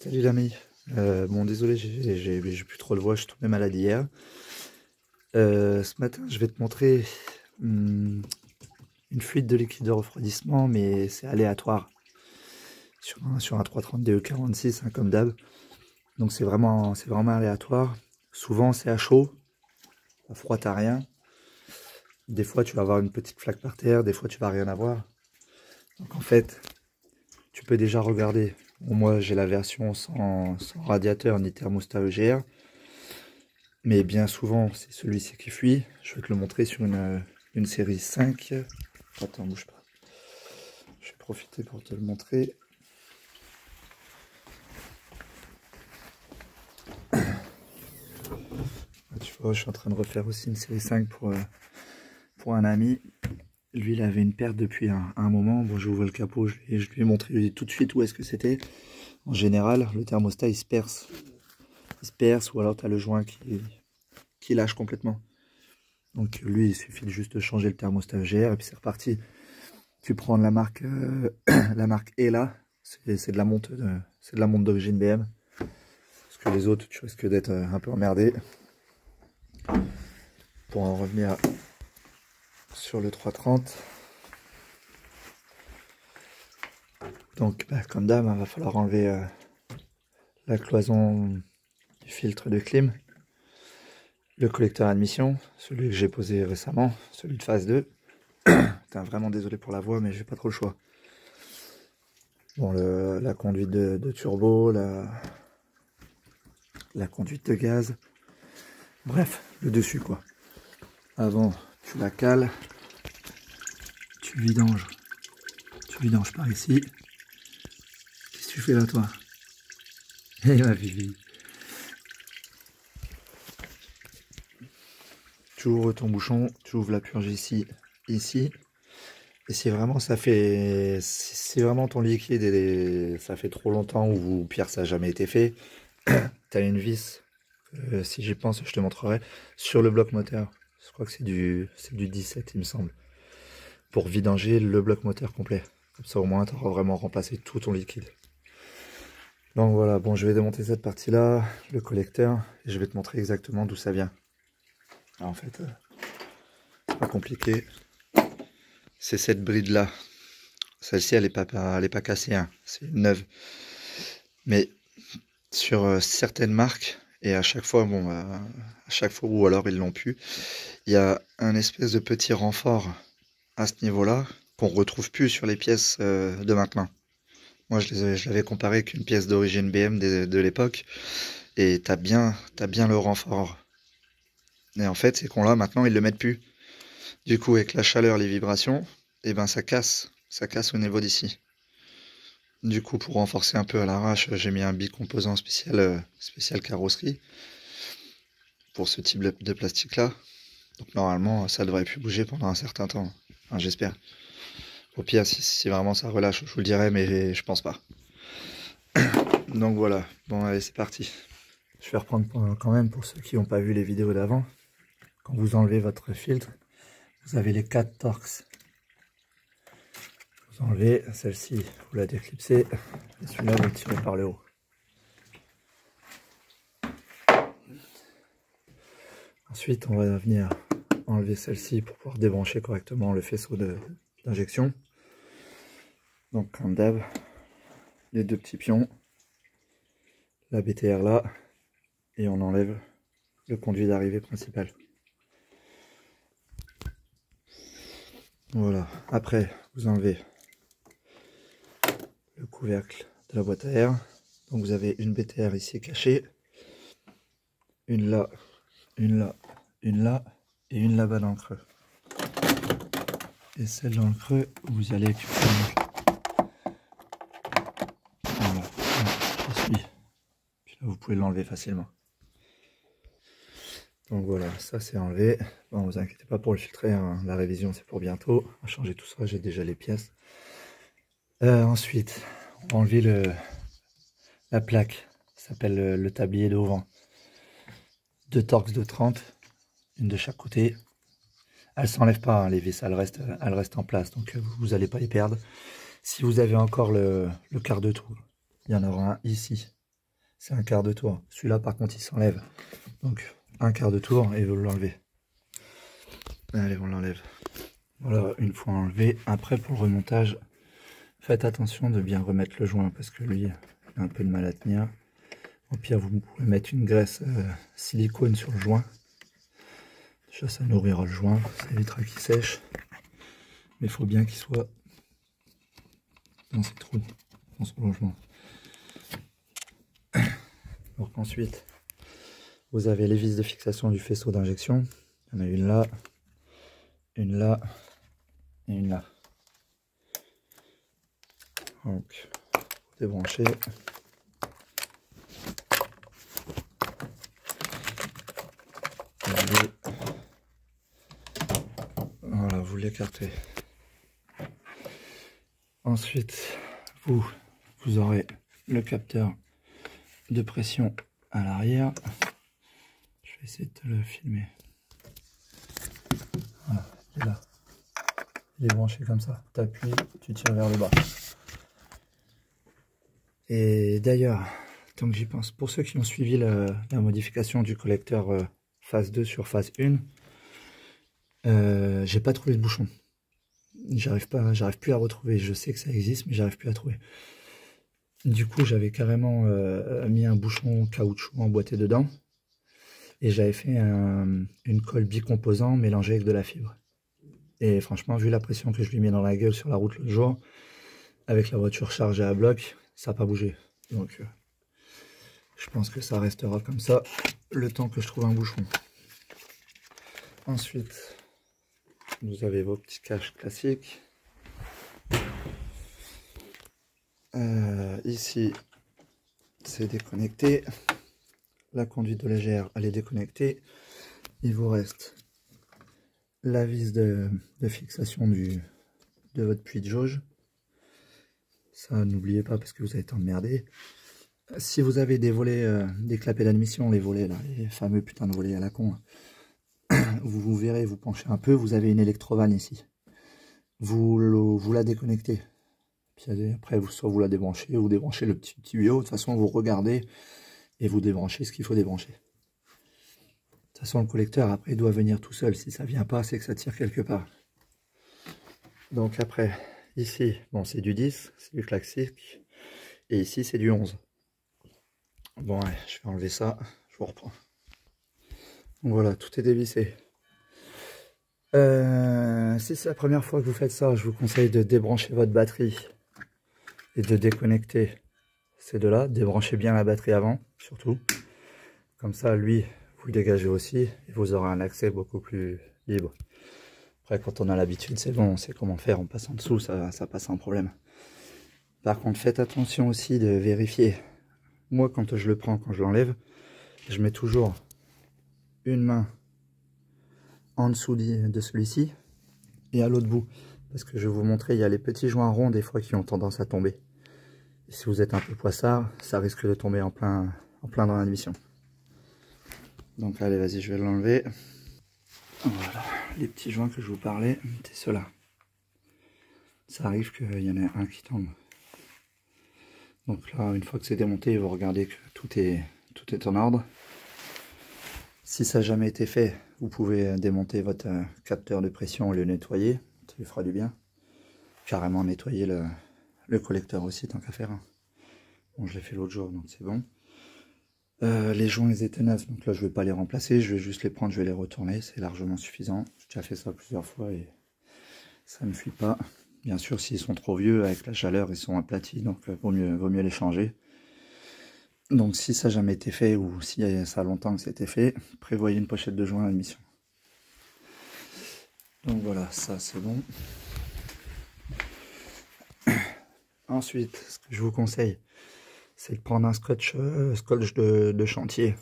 Salut l'ami. Bon, désolé, j'ai plus trop de voix, je suis tombé malade hier. Ce matin, je vais te montrer une fuite de liquide de refroidissement, mais c'est aléatoire. Sur un 330 DE46, hein, comme d'hab. Donc c'est vraiment aléatoire. Souvent c'est à chaud, à froid t'as rien. Des fois tu vas avoir une petite flaque par terre, des fois tu vas rien avoir. Donc en fait, tu peux déjà regarder. Bon, moi j'ai la version sans radiateur ni thermostat EGR. Mais bien souvent, c'est celui-ci qui fuit. Je vais te le montrer sur une série 5. Attends, bouge pas. Je vais profiter pour te le montrer. Tu vois, je suis en train de refaire aussi une série 5 pour un ami. Lui, il avait une perte depuis un moment. Bon, j'ouvre le capot, je lui ai montré tout de suite où est-ce que c'était. En général, le thermostat, il se perce. Il se perce, ou alors tu as le joint qui lâche complètement. Donc lui, il suffit de juste changer le thermostat EGR et puis c'est reparti. Tu prends la marque la marque ELA, c'est de la montre d'origine BM. Parce que les autres, tu risques d'être un peu emmerdé. Pour en revenir sur le 330. Donc comme d'hab, il va falloir enlever la cloison du filtre de clim, le collecteur admission, celui que j'ai posé récemment, celui de phase 2. Putain, vraiment désolé pour la voix, mais j'ai pas trop le choix. Bon, la conduite de turbo, la conduite de gaz, bref, le dessus quoi. Avant, tu la cales, tu vidanges par ici. Qu'est-ce que tu fais là toi? Eh ma Vivi. Tu ouvres ton bouchon, tu ouvres la purge ici. Et si vraiment si vraiment ton liquide ça fait trop longtemps ou pire ça n'a jamais été fait, tu as une vis, si j'y pense je te montrerai, sur le bloc moteur. Je crois que c'est du 17 il me semble. Pour vidanger le bloc moteur complet. Comme ça au moins tu auras vraiment remplacé tout ton liquide. Donc voilà, bon je vais démonter cette partie là, le collecteur, et je vais te montrer exactement d'où ça vient. Alors, en fait, pas compliqué. C'est cette bride là. Celle-ci elle est pas cassée, hein. C'est une neuve. Mais sur certaines marques, et à chaque fois, bon, à chaque fois, ou alors ils l'ont pu, il y a un espèce de petit renfort à ce niveau-là qu'on retrouve plus sur les pièces de maintenant. Moi, je l'avais comparé qu'une pièce d'origine BM de l'époque, et t'as bien le renfort. Et en fait, c'est qu'on l'a maintenant, ils le mettent plus. Du coup, avec la chaleur, les vibrations, et ben ça casse au niveau d'ici. Du coup, pour renforcer un peu à l'arrache, j'ai mis un bicomposant spécial carrosserie pour ce type de plastique là. Donc normalement, ça devrait plus bouger pendant un certain temps. Enfin, j'espère. Au pire, si vraiment ça relâche, je vous le dirai, mais je pense pas. Donc voilà. Bon, allez, c'est parti. Je vais reprendre quand même pour ceux qui n'ont pas vu les vidéos d'avant. Quand vous enlevez votre filtre, vous avez les 4 Torx. Vous enlevez celle-ci, vous la déclipsez, et celui-là vous le tirez par le haut. Ensuite, on va venir enlever celle-ci pour pouvoir débrancher correctement le faisceau d'injection. Donc comme d'hab, les deux petits pions, la BTR là, et on enlève le conduit d'arrivée principal. Voilà, après vous enlevez le couvercle de la boîte à air. Donc vous avez une BTR ici cachée, une là, une là, une là, et une là-bas dans le creux. Et celle dans le creux, vous y allez avec une. Voilà, je suis. Puis là, vous pouvez l'enlever facilement. Donc voilà, ça c'est enlevé. Bon, vous inquiétez pas pour le filtrer, hein. La révision c'est pour bientôt. On va changer tout ça, j'ai déjà les pièces. Ensuite, on va enlever la plaque. Ça s'appelle le tablier d'auvent. 2 Torx de 30, une de chaque côté. Elles s'enlèvent pas, hein, les vis, elles restent en place, donc vous n'allez pas les perdre. Si vous avez encore le quart de trou, il y en aura un ici. c'est un quart de tour. Celui-là, par contre, il s'enlève. Donc, un quart de tour et vous l'enlevez. Allez, on l'enlève. Voilà, une fois enlevé. Après, pour le remontage, faites attention de bien remettre le joint parce que lui, il a un peu de mal à tenir. Au pire, vous pouvez mettre une graisse silicone sur le joint. Déjà, ça nourrira le joint, ça évitera qu'il sèche. Mais il faut bien qu'il soit dans ces trous, dans son logement. Donc ensuite, vous avez les vis de fixation du faisceau d'injection. Il y en a une là et une là. Donc, vous débranchez. Voilà, vous l'écartez. Ensuite, vous aurez le capteur de pression à l'arrière. Je vais essayer de te le filmer. Voilà, il est là. Il est branché comme ça. Tu appuies, tu tires vers le bas. Et d'ailleurs, tant que j'y pense, pour ceux qui ont suivi la modification du collecteur phase 2 sur phase 1, j'ai pas trouvé de bouchon. J'arrive plus à retrouver. Je sais que ça existe, mais j'arrive plus à trouver. Du coup, j'avais carrément mis un bouchon caoutchouc emboîté dedans. Et j'avais fait une colle bicomposant mélangée avec de la fibre. Et franchement, vu la pression que je lui ai mis dans la gueule sur la route l'autre jour, avec la voiture chargée à bloc, ça n'a pas bougé. Donc, je pense que ça restera comme ça le temps que je trouve un bouchon. Ensuite, vous avez vos petits caches classiques. Ici, c'est déconnecté. La conduite de légère, elle est déconnectée. Il vous reste la vis de fixation de votre puits de jauge. Ça, n'oubliez pas parce que vous allez être emmerdé. Si vous avez des volets, des clapets d'admission, les volets, là, les fameux putains de volets à la con, vous verrez, vous penchez un peu, vous avez une électrovanne ici. Vous la déconnectez. Puis après, soit vous la débranchez, ou débranchez le petit tuyau. De toute façon, vous regardez et vous débranchez ce qu'il faut débrancher. De toute façon, le collecteur, après, il doit venir tout seul. Si ça vient pas, c'est que ça tire quelque part. Donc après, ici, bon, c'est du 10, c'est du classique. Et ici, c'est du 11. Bon, ouais, je vais enlever ça, je vous reprends. Donc voilà, tout est dévissé. Si c'est la première fois que vous faites ça, je vous conseille de débrancher votre batterie et de déconnecter ces deux-là. Débranchez bien la batterie avant, surtout. Comme ça, lui, vous le dégagez aussi et vous aurez un accès beaucoup plus libre. Après, quand on a l'habitude, c'est bon, on sait comment faire. En passant dessous, ça passe sans problème. Par contre, faites attention aussi de vérifier. Moi, quand je le prends, quand je l'enlève, je mets toujours une main en dessous de celui-ci et à l'autre bout. Parce que je vais vous montrer, il y a les petits joints ronds des fois qui ont tendance à tomber. Et si vous êtes un peu poissard, ça risque de tomber en plein dans l'admission. Donc allez, vas-y, je vais l'enlever. Voilà, les petits joints que je vous parlais, c'est ceux-là. Ça arrive qu'il y en ait un qui tombe. Donc là, une fois que c'est démonté, vous regardez que tout est en ordre. Si ça n'a jamais été fait, vous pouvez démonter votre capteur de pression et le nettoyer. Ça lui fera du bien. Carrément nettoyer le collecteur aussi, tant qu'à faire. Bon, je l'ai fait l'autre jour, donc c'est bon. Les joints, ils étaient neufs, donc là, je ne vais pas les remplacer. Je vais juste les prendre, je vais les retourner. C'est largement suffisant. J'ai déjà fait ça plusieurs fois et ça ne fuit pas. Bien sûr, s'ils sont trop vieux, avec la chaleur, ils sont aplatis, donc vaut mieux les changer. Donc si ça n'a jamais été fait, ou si ça a longtemps que c'était fait, prévoyez une pochette de joint à admission. Donc voilà, ça c'est bon. Ensuite, ce que je vous conseille, c'est de prendre un scotch de chantier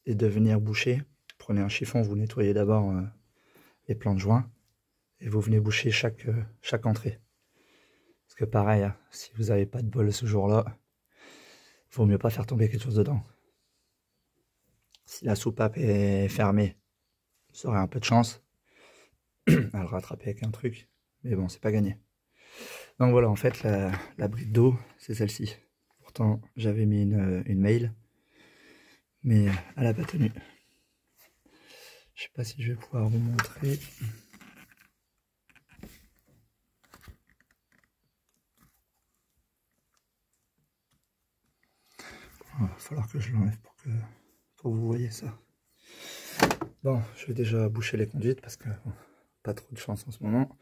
et de venir boucher. Prenez un chiffon, vous nettoyez d'abord les plans de joint et vous venez boucher chaque entrée. Parce que pareil, hein, si vous n'avez pas de bol ce jour-là, il vaut mieux pas faire tomber quelque chose dedans. Si la soupape est fermée, vous aurez un peu de chance à le rattraper avec un truc. Mais bon, c'est pas gagné. Donc voilà, en fait, la bride d'eau, c'est celle-ci. Pourtant, j'avais mis une mail. mais elle n'a pas tenu. Je sais pas si je vais pouvoir vous montrer. Il va falloir que je l'enlève pour que vous voyez ça. Bon, je vais déjà boucher les conduites parce que bon, pas trop de chance en ce moment.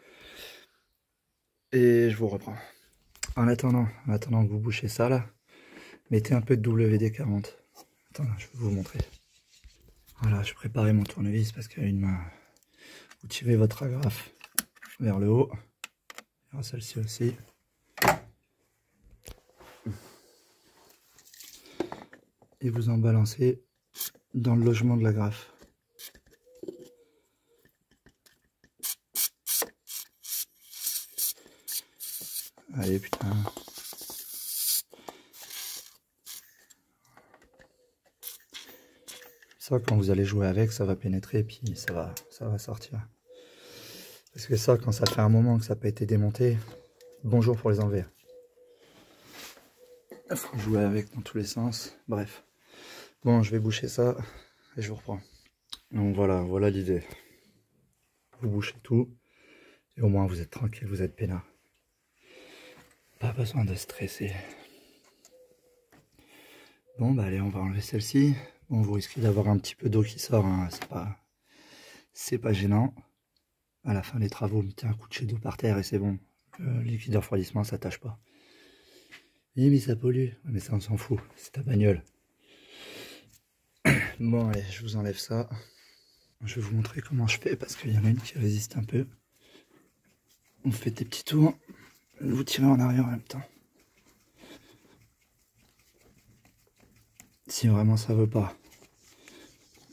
Et je vous reprends. En attendant que vous bouchez ça là, mettez un peu de WD-40. Attends, je vais vous montrer. Voilà, je préparais mon tournevis parce qu'à une main, vous tirez votre agrafe vers le haut. Alors celle-ci aussi. Et vous en balancez dans le logement de l'agrafe. Allez, putain. Ça, quand vous allez jouer avec, ça va pénétrer, puis ça va sortir. Parce que ça, quand ça fait un moment que ça n'a pas été démonté, bonjour pour les enlever. Il faut jouer avec dans tous les sens. Bref. Bon, je vais boucher ça et je vous reprends. Donc voilà l'idée. Vous bouchez tout et au moins vous êtes tranquille, vous êtes peinard. Pas besoin de stresser. Bon, bah allez, on va enlever celle-ci. Bon, vous risquez d'avoir un petit peu d'eau qui sort, hein. C'est pas gênant. À la fin des travaux, mettez un coup de jet d'eau par terre et c'est bon. Le liquide de refroidissement, ça tâche pas. Oui, mais ça pollue. Mais ça, on s'en fout. C'est ta bagnole. Bon, allez, je vous enlève ça. Je vais vous montrer comment je fais parce qu'il y en a une qui résiste un peu. On fait des petits tours. Vous tirez en arrière en même temps. Si vraiment ça veut pas.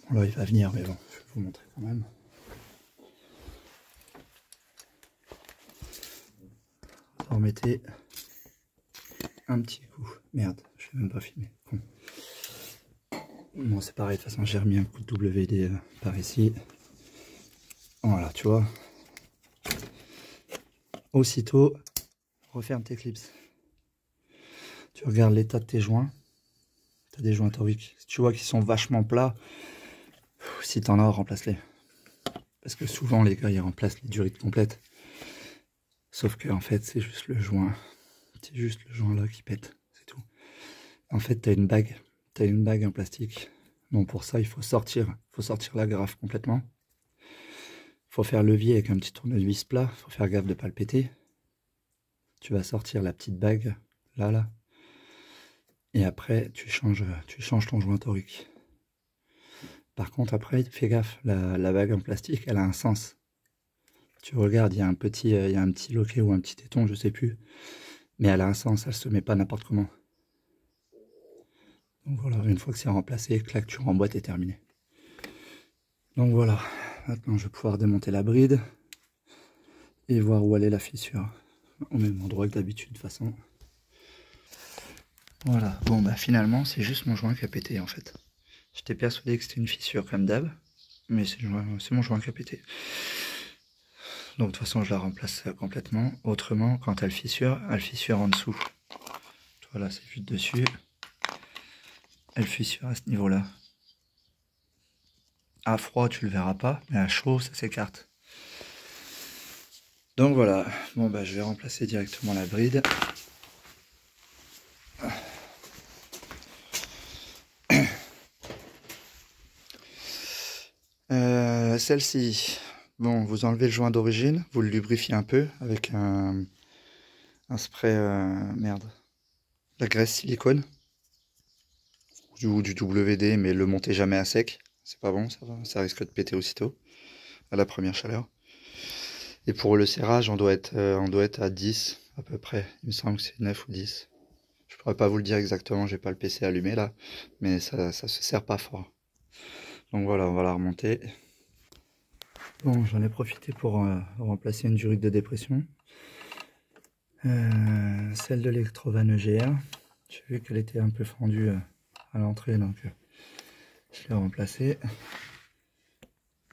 Bon, là, il va venir, mais bon, je vais vous montrer quand même. Vous remettez un petit coup. Merde, je vais même pas filmer. Con. Bon, c'est pareil, de toute façon, j'ai remis un coup de WD par ici. Voilà, tu vois. Aussitôt, referme tes clips. Tu regardes l'état de tes joints. Tu as des joints toriques. Si tu vois qu'ils sont vachement plats, si t'en as, remplace-les. Parce que souvent, les gars, ils remplacent les durites complètes. Sauf que, en fait, c'est juste le joint. C'est juste le joint là qui pète. C'est tout. En fait, tu as une bague. Tu as une bague en plastique. Donc, pour ça, il faut sortir l'agrafe complètement. Il faut faire levier avec un petit tournevis plat. Il faut faire gaffe de ne pas le péter. Tu vas sortir la petite bague, là. Et après, tu changes ton joint torique. Par contre, après, fais gaffe, la bague en plastique, elle a un sens. Tu regardes, il y a un petit loquet ou un petit téton, je sais plus. Mais elle a un sens, elle se met pas n'importe comment. Donc voilà, une fois que c'est remplacé, clac, tu remboîtes et terminé. Donc voilà, maintenant je vais pouvoir démonter la bride et voir où elle est la fissure. Au même endroit que d'habitude de toute façon. Voilà, bon bah finalement c'est juste mon joint qui a pété en fait. J'étais persuadé que c'était une fissure comme d'hab, mais c'est mon joint qui a pété. Donc de toute façon je la remplace complètement. Autrement, quand elle fissure en dessous. Voilà, c'est juste dessus. Elle fissure à ce niveau-là. À froid tu le verras pas, mais à chaud ça s'écarte. Donc voilà, bon bah je vais remplacer directement la bride. Celle-ci, bon, vous enlevez le joint d'origine, vous le lubrifiez un peu avec un spray, merde, la graisse silicone ou du WD, mais le montez jamais à sec, c'est pas bon, ça risque de péter aussitôt à la première chaleur. Et pour le serrage, on doit être à 10 à peu près, il me semble que c'est 9 ou 10. Je pourrais pas vous le dire exactement, j'ai pas le PC allumé là, mais ça se serre pas fort. Donc voilà, on va la remonter. Bon, j'en ai profité pour remplacer une durite de dépression. Celle de l'Electrovan EGR. J'ai vu qu'elle était un peu fendue à l'entrée, donc je l'ai remplacée.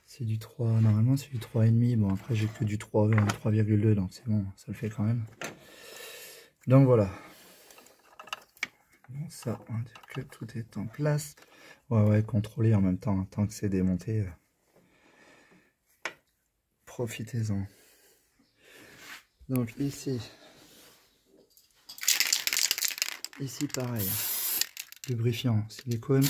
C'est du 3, normalement c'est du 3,5. Bon, après j'ai que du 3,2, donc c'est bon, ça le fait quand même. Donc voilà. Bon, ça, on va dire que tout est en place. Ouais, contrôler en même temps, tant que c'est démonté. Profitez-en. Donc ici pareil, lubrifiant, silicone.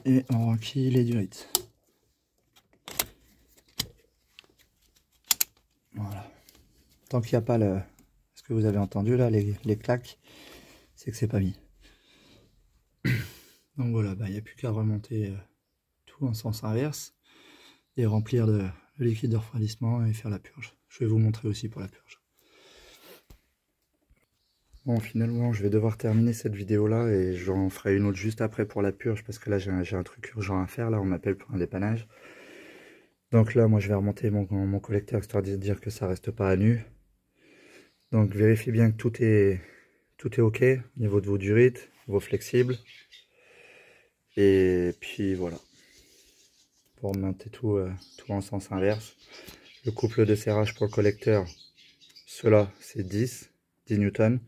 Et on renquille les durites. Voilà. Tant qu'il n'y a pas ce que vous avez entendu là, les claques, c'est que c'est pas mis. Donc voilà, il n'y a plus qu'à remonter tout en sens inverse et remplir de liquide de refroidissement et faire la purge. Je vais vous montrer aussi pour la purge. Bon, finalement, je vais devoir terminer cette vidéo là et j'en ferai une autre juste après pour la purge parce que là j'ai un truc urgent à faire. Là, on m'appelle pour un dépannage. Donc là, moi je vais remonter mon collecteur histoire de dire que ça reste pas à nu. Donc vérifiez bien que tout est ok au niveau de vos durites, vos flexibles. Et puis voilà. Pour remonter tout en sens inverse. Le couple de serrage pour le collecteur, cela c'est 10 newtons.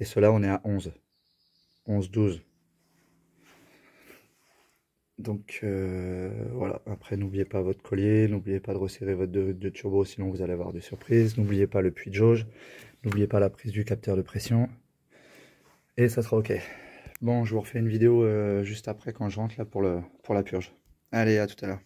Et cela on est à 11, 12. Donc voilà, après n'oubliez pas votre collier, n'oubliez pas de resserrer votre de turbo sinon vous allez avoir des surprises, n'oubliez pas le puits de jauge, n'oubliez pas la prise du capteur de pression et ça sera ok. Bon, je vous refais une vidéo juste après quand je rentre là pour la purge. Allez, à tout à l'heure.